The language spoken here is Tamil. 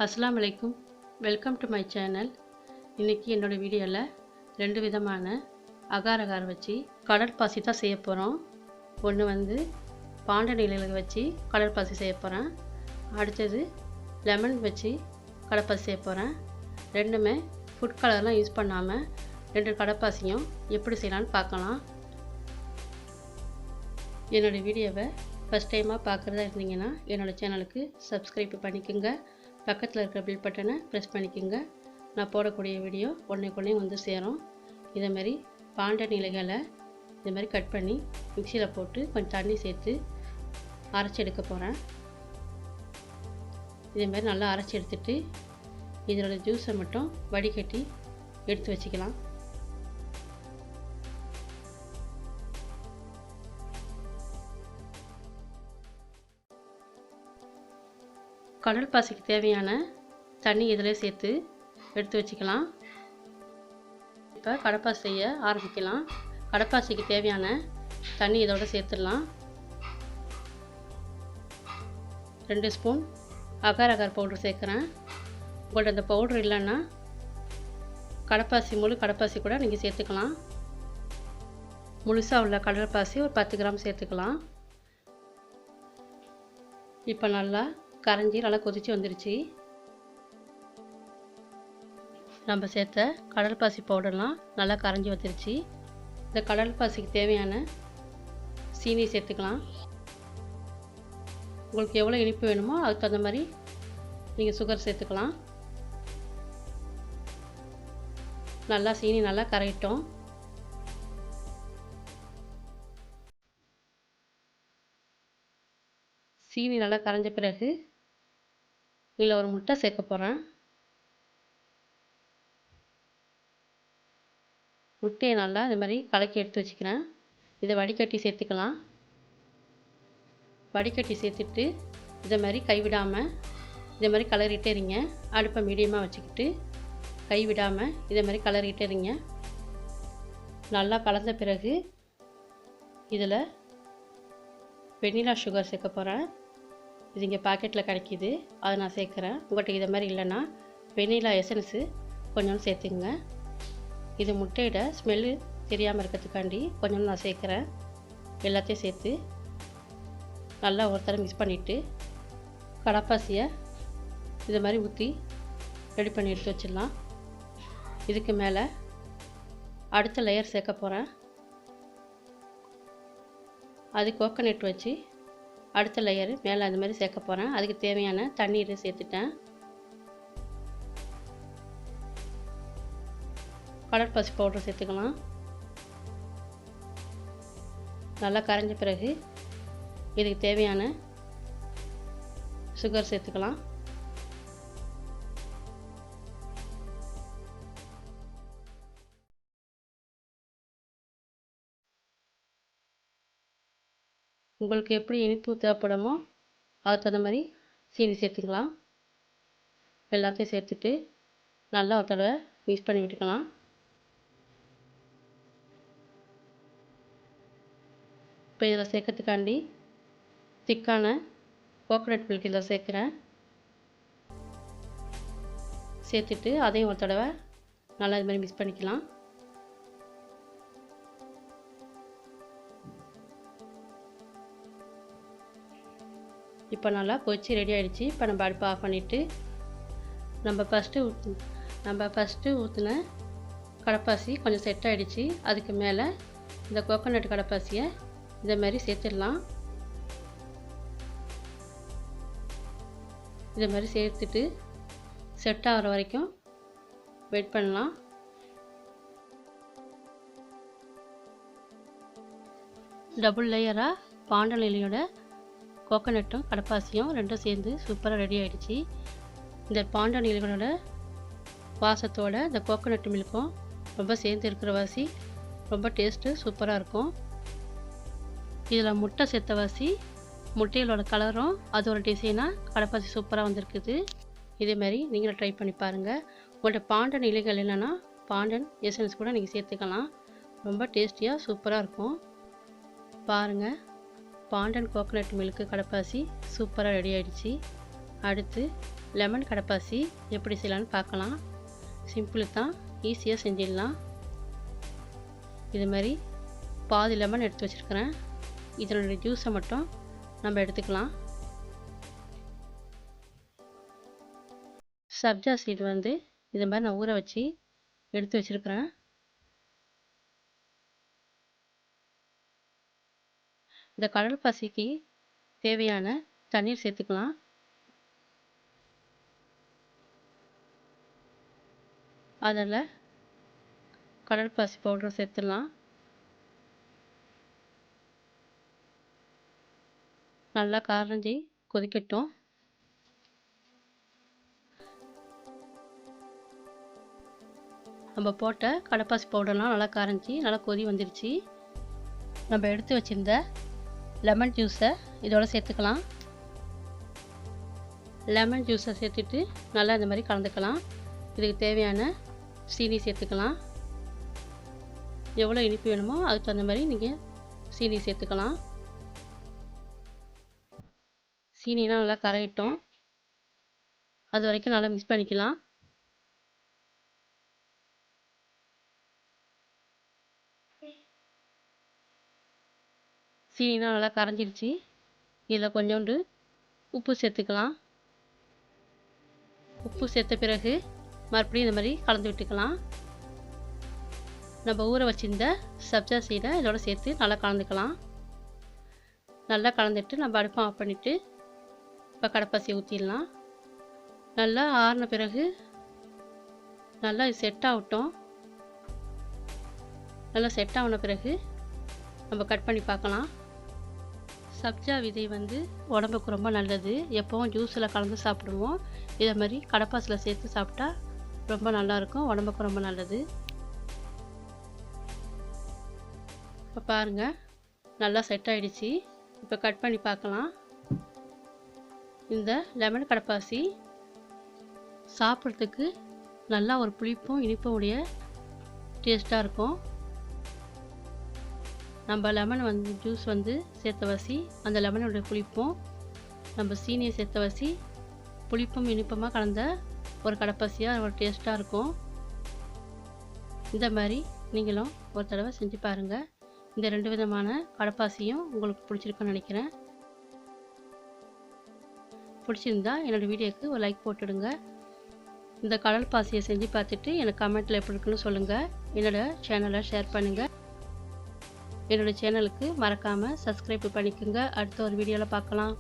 அஸ்ஸலாமு அலைக்கும். Welcome to my channel. இன்றைக்கி என்னோடய வீடியோவில் 2 விதமான அகார் அகார் வச்சு கடற்பாசி தான் செய்ய போகிறோம். ஒன்று வந்து பாண்டன் இலைகளை வச்சு கடற்பாசி செய்ய போகிறேன். அடுத்தது லெமன் வச்சு கடற்பாசி செய்ய போகிறேன். ரெண்டுமே ஃபுட் கலர்லாம் யூஸ் பண்ணாமல் 2 கடற்பாசியும் எப்படி செய்யலான்னு பார்க்கலாம். என்னோடய வீடியோவை ஃபஸ்ட் டைமாக பார்க்குறதா இருந்தீங்கன்னா என்னோடய சேனலுக்கு சப்ஸ்கிரைப் பண்ணிக்கோங்க. பக்கத்தில் இருக்கிற பில் பட்டனை ப்ரெஸ் பண்ணிக்கோங்க. நான் போடக்கூடிய வீடியோ உடனே வந்து சேரும். இதேமாரி பாண்டன் இலைகளை இதுமாதிரி கட் பண்ணி மிக்சியில் போட்டு கொஞ்சம் தண்ணி சேர்த்து அரைச்சி எடுக்க போகிறேன். இதேமாதிரி நல்லா அரைச்சி எடுத்துட்டு இதோட ஜூஸை மட்டும் வடிகட்டி எடுத்து வச்சுக்கலாம். கடல் பாசிக்கு தேவையான தண்ணி இதில் சேர்த்து எடுத்து வச்சுக்கலாம். இப்போ கடற்பாசி செய்ய ஆரம்பிக்கலாம். கடற்பாசிக்கு தேவையான தண்ணி இதோட சேர்த்துடலாம். 2 ஸ்பூன் அகார் அகார் பவுடர் சேர்க்குறேன். உங்கள்கிட்ட அந்த பவுடர் இல்லைன்னா முழு கடற்பாசி கூட நீங்கள் சேர்த்துக்கலாம். முழுசாக உள்ள கடற்பாசி ஒரு 10 கிராம் சேர்த்துக்கலாம். இப்போ நல்லா கரைஞ்சி நல்லா கொதிச்சு வந்துருச்சு. நம்ம சேர்த்த கடல்பாசி பவுடர்லாம் நல்லா கரைஞ்சி வந்துருச்சு. இந்த கடல்பாசிக்கு தேவையான சீனி சேர்த்துக்கலாம். உங்களுக்கு எவ்வளோ இனிப்பு வேணுமோ அதுக்கு தகுந்த மாதிரி நீங்கள் சுகர் சேர்த்துக்கலாம். நல்லா சீனி நல்லா கரையிட்டோம். சீனி நல்லா கரைஞ்ச பிறகு இதில் ஒரு முட்டை சேர்க்க போகிறேன். முட்டையை நல்லா இது மாதிரி கலக்கி எடுத்து வச்சுக்கிறேன். இதை வடிகட்டி சேர்த்துக்கலாம். வடிகட்டி சேர்த்துட்டு இதை மாதிரி கைவிடாமல் இதை மாதிரி கலரிட்டே இருங்க. அடுப்பை மீடியமாக வச்சுக்கிட்டு கைவிடாமல் இதை மாதிரி கலரிட்டே இருங்க. நல்லா கலந்த பிறகு இதில் வெண்ணிலா சுகர் சேர்க்க போகிறேன். இது இங்கே பாக்கெட்டில் கிடைக்கிது, அதை நான் சேர்க்குறேன். உங்கள்கிட்ட இதை மாதிரி இல்லைன்னா வெண்ணிலா எசன்ஸு கொஞ்சம் சேர்த்துங்க. இது முட்டையோட ஸ்மெல்லு தெரியாமல் இருக்கிறதுக்காண்டி கொஞ்சம் நான் சேர்க்குறேன். எல்லாத்தையும் சேர்த்து நல்லா ஒரு தடவை மிக்ஸ் பண்ணிவிட்டு கடற்பாசியை இது மாதிரி ஊற்றி ரெடி பண்ணி எடுத்து வச்சிடலாம். இதுக்கு மேலே அடுத்த லேயர் சேர்க்க போகிறேன். அது கோகோனட் வச்சு அடுத்த லேயரு மேலே அது மாதிரி சேர்க்க போகிறேன். அதுக்கு தேவையான தண்ணீரை சேர்த்துட்டேன். கடற்பாசி பவுடர் சேர்த்துக்கலாம். நல்லா கரைஞ்ச பிறகு இதுக்கு தேவையான சுகர் சேர்த்துக்கலாம். உங்களுக்கு எப்படி இனிப்பு தேவைப்படுமோ அதுக்கு தகுந்த மாதிரி சீனி சேர்த்துக்கலாம். எல்லாத்தையும் சேர்த்துட்டு நல்லா ஒரு தடவை மிக்ஸ் பண்ணி விட்டுக்கலாம். இப்போ இதில் சேர்க்கறதுக்காண்டி திக்கான கோகோனட் மில்க் இதில் சேர்க்குறேன். சேர்த்துட்டு அதையும் ஒரு தடவை நல்லா இது மாதிரி மிக்ஸ் பண்ணிக்கலாம். இப்போ நல்லா கொதிச்சு ரெடி ஆகிடுச்சு. இப்போ நம்ம அடுப்பை ஆஃப் பண்ணிவிட்டு நம்ம ஃபஸ்ட்டு ஊற்றின கடற்பாசி கொஞ்சம் செட் ஆகிடுச்சு. அதுக்கு மேலே இந்த கோகோனட் கடற்பாசியை இதை மாதிரி சேர்த்துடலாம். இதை மாதிரி சேர்த்துட்டு செட் ஆகிற வரைக்கும் வெயிட் பண்ணலாம். டபுள் லேயராக பாண்டன் இலையோட கோகோனட்டும் கடற்பாசியும் ரெண்டும் சேர்ந்து சூப்பராக ரெடி ஆகிடுச்சு. இந்த பாண்டன் இலைகளோட வாசத்தோட இந்த கோகோனட் மில்க்கும் ரொம்ப சேர்ந்து இருக்கிற வாசி ரொம்ப டேஸ்ட்டு சூப்பராக இருக்கும். இதில் முட்டை சேர்த்த வாசி முட்டைகளோட கலரும் அது ஒரு டிசைனாக கடற்பாசி சூப்பராக வந்திருக்குது. இதேமாதிரி நீங்களும் ட்ரை பண்ணி பாருங்கள். உங்கள்கிட்ட பாண்டன் இலைகள் இல்லைன்னா பாண்டன் எசன்ஸ் கூட நீங்கள் சேர்த்துக்கலாம். ரொம்ப டேஸ்டியாக சூப்பராக இருக்கும். பாருங்கள், பாண்டன் கோகோனட் மில்க்கு கடற்பாசி சூப்பராக ரெடி ஆகிடுச்சு. அடுத்து லெமன் கடப்பாசி எப்படி செய்யலான்னு பார்க்கலாம். சிம்பிள் தான், ஈஸியாக செஞ்சிடலாம். இது மாதிரி பாதி லெமன் எடுத்து வச்சுருக்கிறேன். இதனுடைய ஜூஸை மட்டும் நம்ம எடுத்துக்கலாம். சப்ஜா சீடு வந்து இது மாதிரி நான் ஊற வச்சு எடுத்து வச்சுருக்கிறேன். இந்த கடல் பாசிக்கு தேவையான தண்ணீர் சேர்த்துக்கலாம். அதில் கடல் பாசி பவுடர் சேர்த்துடலாம். நல்லா கரைஞ்சி கொதிக்கட்டும். நம்ம போட்ட கடப்பாசி பவுடர்லாம் நல்லா கரைஞ்சி நல்லா கொதி வந்துடுச்சு. நம்ம எடுத்து வச்சுருந்த லெமன் ஜூஸை இதோட சேர்த்துக்கலாம். லெமன் ஜூஸை சேர்த்துட்டு நல்லா இந்த மாதிரி கலந்துக்கலாம். இதுக்கு தேவையான சீனி சேர்த்துக்கலாம். எவ்வளோ இனிப்பு வேணுமோ அதுக்கு தகுந்த மாதிரி நீங்கள் சீனி சேர்த்துக்கலாம். சீனிலாம் நல்லா கரையட்டும். அது வரைக்கும் நல்லா மிக்ஸ் பண்ணிக்கலாம். சீனிலாம் நல்லா கரைஞ்சிடுச்சு. இதில் கொஞ்சோண்டு உப்பு சேர்த்துக்கலாம். உப்பு சேர்த்த பிறகு மறுபடியும் இந்த மாதிரி கலந்து விட்டுக்கலாம். நம்ம ஊற வச்சிருந்த சப்ஜா சீடை இதோட சேர்த்து நல்லா கலந்துக்கலாம். நல்லா கலந்துட்டு நம்ம அடுப்பை ஆஃப் பண்ணிவிட்டு இப்போ கடப்பாசி ஊற்றிடலாம். நல்லா ஆறின பிறகு நல்லா செட் ஆகட்டும். நல்லா செட் ஆகின பிறகு நம்ம கட் பண்ணி பார்க்கலாம். சப்ஜா விதை வந்து உடம்புக்கு ரொம்ப நல்லது. எப்போவும் ஜூஸில் கலந்து சாப்பிடுவோம். இதை மாதிரி கடப்பாசியில் சேர்த்து சாப்பிட்டா ரொம்ப நல்லாயிருக்கும், உடம்புக்கு ரொம்ப நல்லது. இப்போ பாருங்கள், நல்லா செட் ஆகிடுச்சு. இப்போ கட் பண்ணி பார்க்கலாம். இந்த லெமன் கடப்பாசி சாப்பிட்றதுக்கு நல்லா ஒரு புளிப்பும் இனிப்பும் உடைய டேஸ்ட்டாக இருக்கும். நம்ம லெமன் வந்து ஜூஸ் வந்து சேர்த்த வசி அந்த லெமனுடைய புளிப்பும், நம்ம சீனியை சேர்த்த வசி புளிப்பும் இனிப்புமாக கலந்த ஒரு கடப்பாசியாக ஒரு டேஸ்ட்டாக இருக்கும். இந்த மாதிரி நீங்களும் ஒரு தடவை செஞ்சு பாருங்கள். இந்த 2 விதமான கடப்பாசியும் உங்களுக்கு பிடிச்சிருக்குன்னு நினைக்கிறேன். பிடிச்சிருந்தா என்னோடய வீடியோக்கு ஒரு லைக் போட்டுடுங்க. இந்த கடல் பாசியை செஞ்சு பார்த்துட்டு எனக்கு கமெண்ட்டில் எப்படி இருக்குன்னு சொல்லுங்கள். என்னோடய சேனலை ஷேர் பண்ணுங்கள். என்னோடய சேனலுக்கு மறக்காமல் சப்ஸ்கிரைப் பண்ணிக்கோங்க. அடுத்த ஒரு வீடியோவில் பார்க்கலாம்.